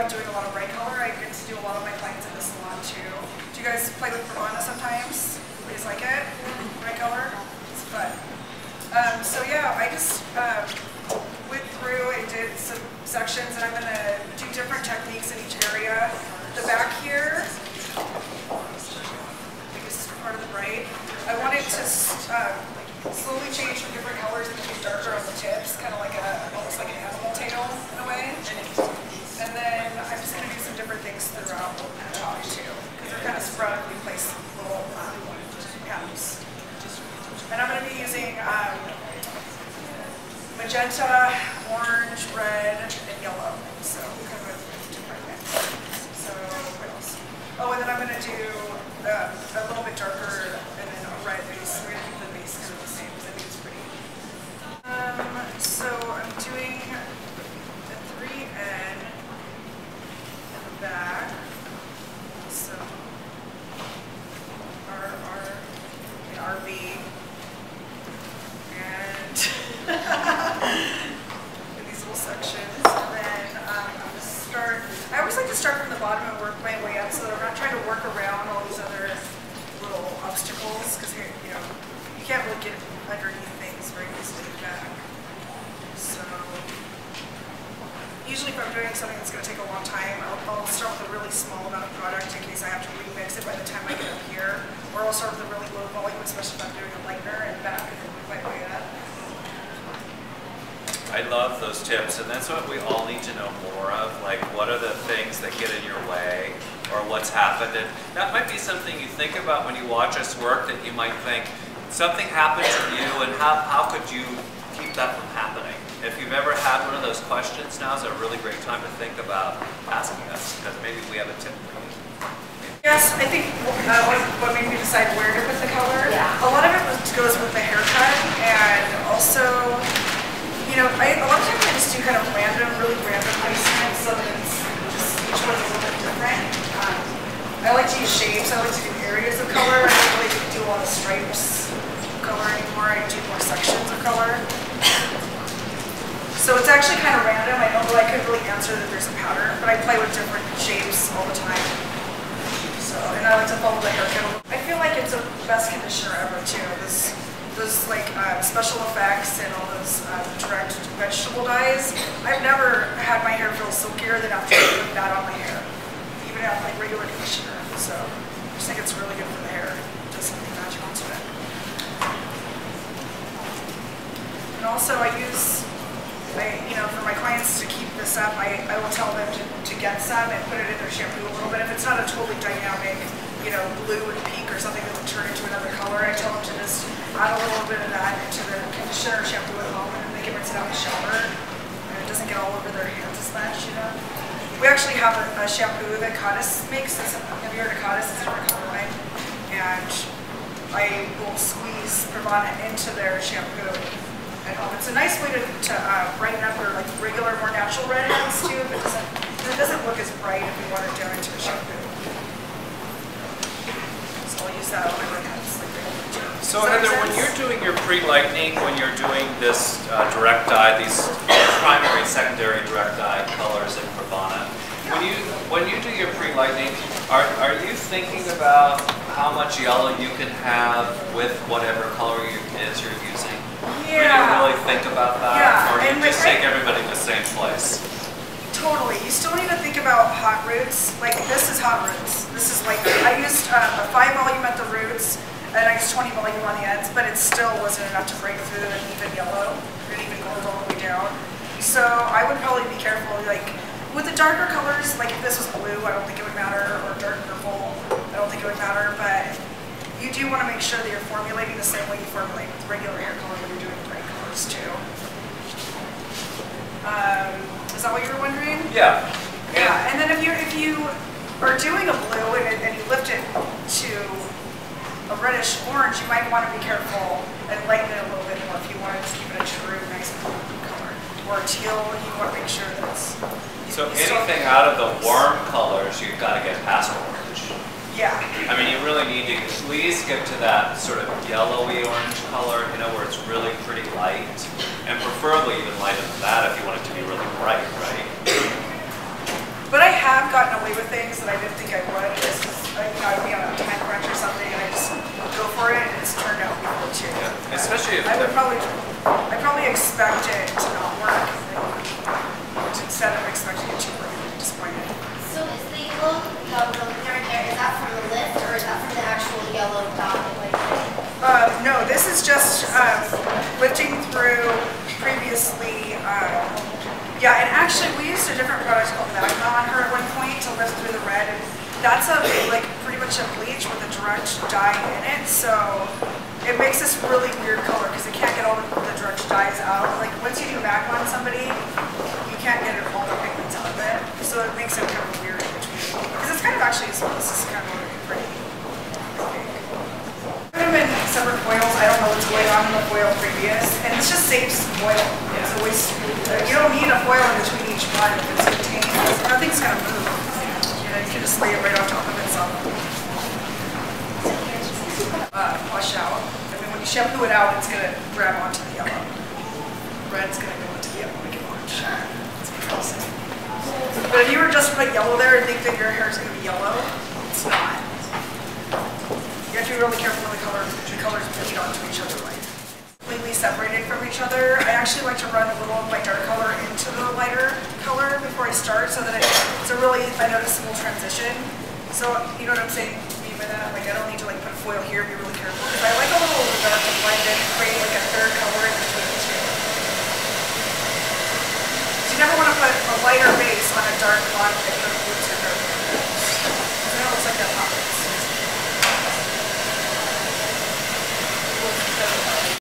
like doing a lot of bright color. I get to do a lot of my clients in the salon too. Do you guys play with Pravana sometimes? You guys like it? Bright color? It's fun. So yeah, I just went through and did some sections, and I'm going to do different techniques in each area. The back here, this is part of the bright. I wanted to slowly change from different colors and get darker on the tips, kind of like almost like an animal tail in a way. And then I'm just going to do some different things throughout the top too, because they're kind of spread. We place little patterns. And I'm going to be using magenta, orange, red, and yellow. So kind of different mix. So what else? Oh, and then I'm going to do a little bit darker and then a red base. We're going to keep the base kind of the same because I think it's pretty. So I'm doing the 3N in the back. So RV. And in these little sections. And then I'm going to start, I always like to start from the bottom and work my way up so that I'm not trying to work around all these other little obstacles, because you know, you can't really get underneath things very easily back. So usually if I'm doing something that's going to take a long time, I'll start with a really small amount of product in case I have to remix it by the time I get up here. Or I'll start with a really low volume, especially if I'm doing a lightener and back and then move my way up. I love those tips, and that's what we all need to know more of. Like, what are the things that get in your way, or what's happened? And that might be something you think about when you watch us work, that you might think, something happened to you, and how could you keep that from happening? If you've ever had one of those questions, now is a really great time to think about asking us, because maybe we have a tip for you. Yes, I think what made me decide where to put the color, a lot of it goes with the haircut, and also, you know, a lot of times I just do kind of really random placements, so that it's just, each one's a little bit different. I like to use shapes, I like to do areas of color. I don't really do a lot of stripes of color anymore, I do more sections of color. So it's actually kind of random. I don't really, I couldn't really answer that there's a pattern, but I play with different shapes all the time. So, and I like to follow the haircut. I feel like it's the best conditioner ever too. Those like special effects and all those direct vegetable dyes. I've never had my hair feel silkier than after putting that on my hair, even at like regular conditioner. So I just think it's really good for the hair. It does something magical to it. And also I use, you know, for my clients to keep this up, I will tell them to get some and put it in their shampoo a little bit. If it's not a totally dynamic, you know, blue and pink or something that would turn into another color, I tell them to just add a little bit of that into their conditioner or shampoo at home, and they can rinse it out in the shower, and it doesn't get all over their hands as much, you know. We actually have a shampoo that Cottis makes. Have you heard of Cottis? It's a different color line. And I will squeeze Pravana into their shampoo. And it's a nice way to brighten up their like regular, more natural redheads too. But it doesn't look as bright if you want it down into a shampoo. So I'll use that on my redheads. So Heather, when you're doing your pre-lightning, when you're doing this direct dye, these primary, secondary direct dye colors in Pravana, when you do your pre-lightning, are you thinking about how much yellow you can have with whatever color it is you're using? Yeah. Do you really think about that? Yeah. Or do you just take everybody to the same place? Totally. You still need to think about hot roots. Like this is hot roots. This is like, I used a 5 volume at the roots, and I used 20 volume on the ends, but it still wasn't enough to break through an even yellow, and even gold all the way down. So I would probably be careful, like with the darker colors, like if this was blue, I don't think it would matter, or dark purple, I don't think it would matter, but you do want to make sure that you're formulating the same way you formulate with regular hair color when you're doing bright colors too. Is that what you were wondering? Yeah. Yeah, and then if you are doing a blue and you lift it to a reddish orange, you might want to be careful and lighten it a little bit more if you want to just keep it a true nice blue color. Or teal, you want to make sure that it's... So anything out of the warm colors, you've got to get past orange. Yeah. I mean, you really need to at least get to that sort of yellowy orange color, you know, where it's really pretty light. And preferably even lighter than that if you want it to be really bright, right? But I gotten away with things that I didn't think I would. This is, I'd be on a time crunch or something, and I just go for it, and it's turned out before too. Yeah. Especially if I probably expect it to not work, and instead of expecting it to work, I'm disappointed. So is the yellow, the there, is that from the lift, or is that from the actual yellow dot? No, this is just lifting through previously. Yeah, and actually we used a different product called Magma on her at one point to lift through the red. And that's like pretty much a bleach with a direct dye in it. So it makes this really weird color because it can't get all the direct dyes out. Like once you do Magma on somebody, you can't get all the pigments out of it. So it makes it kind of weird in between. Because it's kind of actually, this is kind of really pretty. Put them in separate foils. I don't know what's going on in the foil previous, and it just saves foil. It's always, you don't need a foil in between each one if it's contained. Nothing's gonna move. You know, you can just lay it right on top of itself. Wash out. I mean, when you shampoo it out, it's gonna grab onto the yellow. Red's gonna go into the yellow. We can watch. It's pretty sick. But if you were just to put yellow there and think that your hair is gonna be yellow, it's not. You have to be really careful when the colors bleed onto each other, like completely separated from each other. I actually like to run a little of my dark color into the lighter color before I start, so that it's a really noticeable transition. So you know what I'm saying by that? Like I don't need to like put foil here, be really careful, because I like a little of the dark to blend in and create like a third color in between the two. So you never want to put a lighter base on a dark blonde